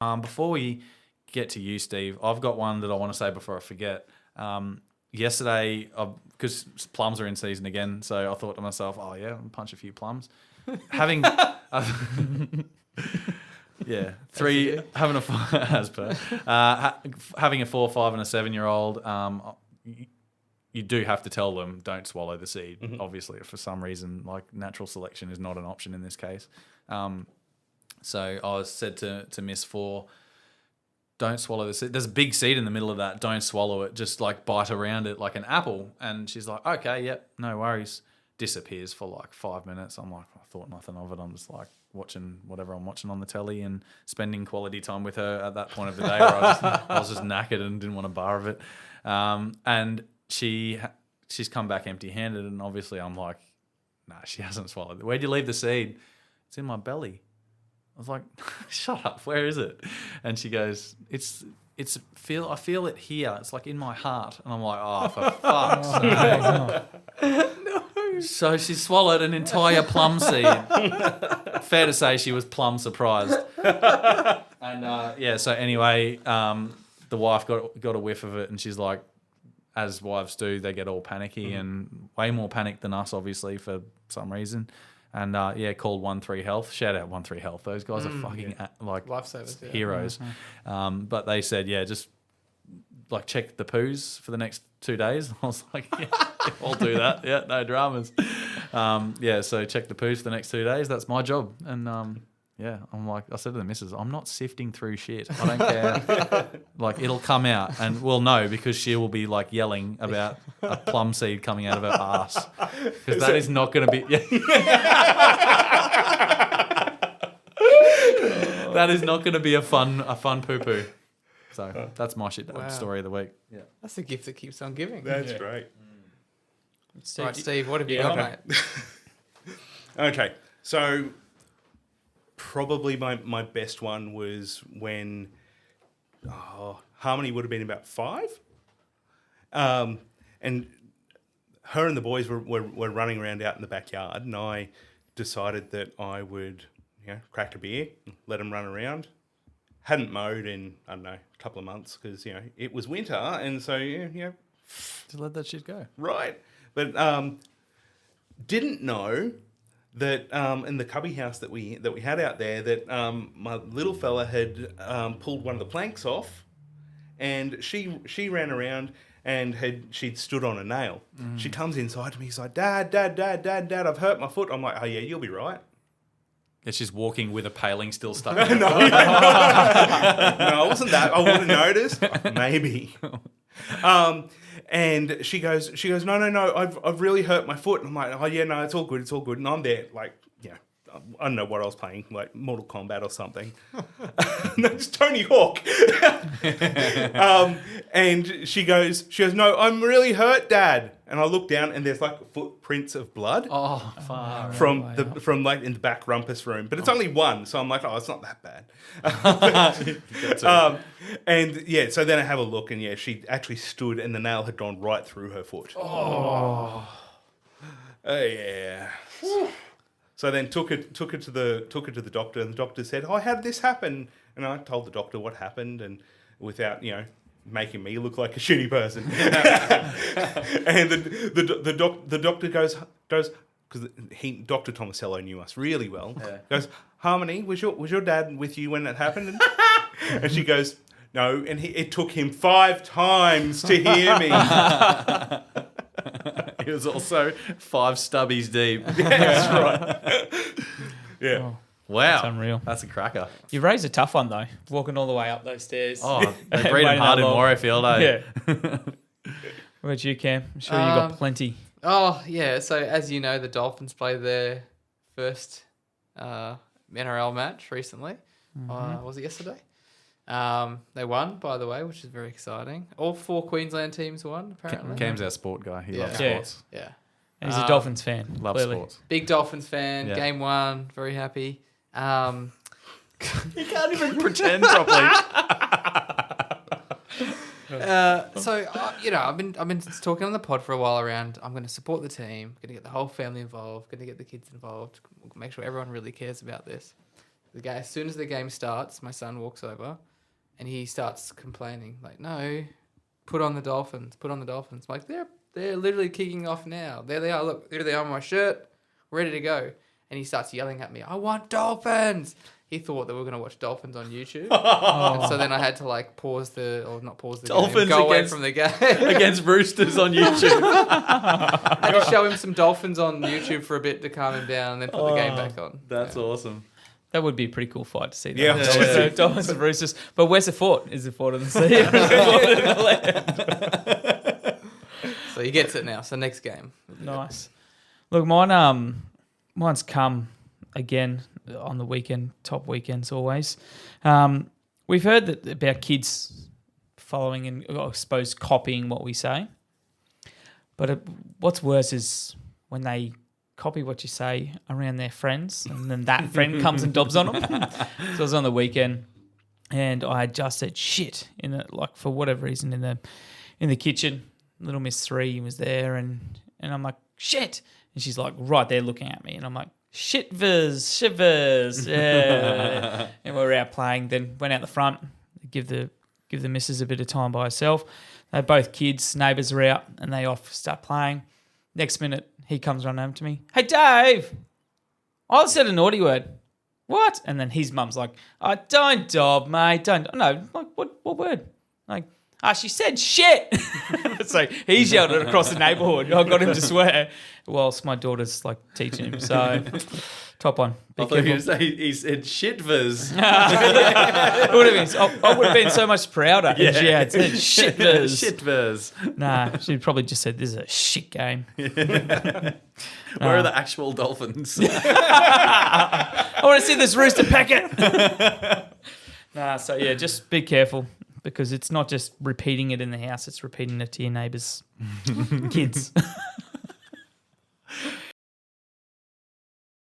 Before we get to you, Steve, I've got one that I want to say before I forget. Yesterday, because plums are in season again, so I thought to myself, oh yeah, I'll punch a few plums. Having, yeah, three having a as per having a 4, 5, and a 7-year-old. You do have to tell them don't swallow the seed. Mm-hmm. Obviously, for some reason, like natural selection is not an option in this case. So I was said to Miss 4, don't swallow the seed. There's a big seed in the middle of that. Don't swallow it. Just like bite around it like an apple. And she's like, okay, yep, no worries. Disappears for like 5 minutes. I'm like, I thought nothing of it. I'm just like watching whatever I'm watching on the telly and spending quality time with her at that point of the day where I was just knackered and didn't want a bar of it. And she's come back empty-handed. And obviously I'm like, nah, she hasn't swallowed it. Where'd you leave the seed? It's in my belly. I was like, shut up, where is it? And she goes, I feel it here. It's like in my heart. And I'm like, oh, for fuck's sake. No. So she swallowed an entire plum seed. Fair to say she was plum surprised. And so anyway, the wife got a whiff of it and she's like, as wives do, they get all panicky and way more panicked than us, obviously, for some reason. And called 13 Health. Shout out 13 Health. Those guys are fucking lifesavers, heroes. Mm-hmm. But they said, just like check the poos for the next 2 days. I was like, yeah, I'll do that. Yeah, no dramas. So check the poos for the next 2 days. That's my job. And I'm like, I said to the missus, I'm not sifting through shit. I don't care. Like, it'll come out, and we'll know because she will be like yelling about a plum seed coming out of her ass. Because that is not going to be. That is not going to be a fun poo poo. So that's my shit story of the week. Yeah, that's a gift that keeps on giving. That's great. Steve, what have you got, mate? Okay, so. Probably my best one was when Harmony would have been about 5. And her and the boys were running around out in the backyard, and I decided that I would, crack a beer, let them run around. Hadn't mowed in, I don't know, a couple of months because, it was winter, and so, just let that shit go. Right. But didn't know that in the cubby house that we had out there, that my little fella had pulled one of the planks off, and she ran around and she'd stood on a nail. She comes inside to me. She's like, Dad, I've hurt my foot. I'm like, oh yeah, you'll be right. Yeah, she's walking with a paling still stuck in her No, foot. no, it wasn't that. I would have noticed. Maybe. And she goes, no, I've really hurt my foot. And I'm like, oh yeah, no, it's all good. And I'm there, like, I don't know what I was playing, like Mortal Kombat or something. No, it's Tony Hawk. And she goes, no, I'm really hurt, Dad. And I look down and there's like footprints of blood. Oh, far from like in the back rumpus room, but it's only one, so I'm like, oh, it's not that bad. So then I have a look, and she actually stood, and the nail had gone right through her foot. Oh yeah. So then took her to the doctor, and the doctor said, "Oh, how did this happen?" And I told the doctor what happened, and without making me look like a shitty person. And the doctor goes because Dr. Tomasello knew us really well. Yeah. Goes, Harmony, was your dad with you when that happened? And she goes, no, and it took him 5 times to hear me. He was also 5 stubbies deep. That's right. Yeah. Oh, wow. that's unreal. That's a cracker. You raised a tough one, though, walking all the way up those stairs. Oh, they breed them hard in Warriorfield, eh? Yeah. What about you, Cam? I'm sure you got plenty. Oh, yeah. So, as you know, the Dolphins played their first NRL match recently. Was it yesterday? They won, by the way, which is very exciting. All 4 Queensland teams won, apparently. Cam's our sport guy. He loves sports. Yeah. And he's a Dolphins fan. Loves sports. Big Dolphins fan. Yeah. Game 1. Very happy. You can't even pretend properly. I've been talking on the pod for a while around. I'm going to support the team. Going to get the whole family involved. Going to get the kids involved. Make sure everyone really cares about this. As soon as the game starts, my son walks over, and he starts complaining like, "No, put on the Dolphins. Put on the Dolphins." I'm like, they're literally kicking off now. There they are. Look, there they are on my shirt, ready to go. And he starts yelling at me, "I want Dolphins." He thought that we were going to watch Dolphins on YouTube. And so then I had to like not pause the Dolphins game, go away against- from the game. Against Roosters on YouTube. I had to show him some Dolphins on YouTube for a bit to calm him down and then put the game back on. That's awesome. That would be a pretty cool fight to see. That. Yeah. Dolphins and Roosters. But where's the fort? Is the fort in the sea? Or is the fort in the land? So he gets it now. So next game. Nice. Look, mine's come again on the weekend, top weekends always. We've heard that about kids following and I suppose copying what we say. But what's worse is when they copy what you say around their friends and then that friend comes and dobs on them. So it was on the weekend and I had just said shit in it, like for whatever reason in the kitchen. Little Miss 3 was there and I'm like, shit. And she's like right there looking at me and I'm like, shivers, yeah. And we were out playing, then went out the front, give the missus a bit of time by herself. They're both kids, neighbours are out, and they off start playing. Next minute, he comes running home to me. Hey, Dave, I said a naughty word. What? And then his mum's like, oh, don't dob, mate, don't. No, like, what word? Like, she said shit. So he's yelled it across the neighbourhood. I got him to swear whilst my daughter's like teaching him. So top one. I thought he said shitvers. It would have been. I would have been so much prouder if she had said shitvers. Shitvers. Nah, she'd probably just said this is a shit game. Where are the actual Dolphins? I want to see this rooster packet. So yeah, just be careful. Because it's not just repeating it in the house, it's repeating it to your neighbours' kids.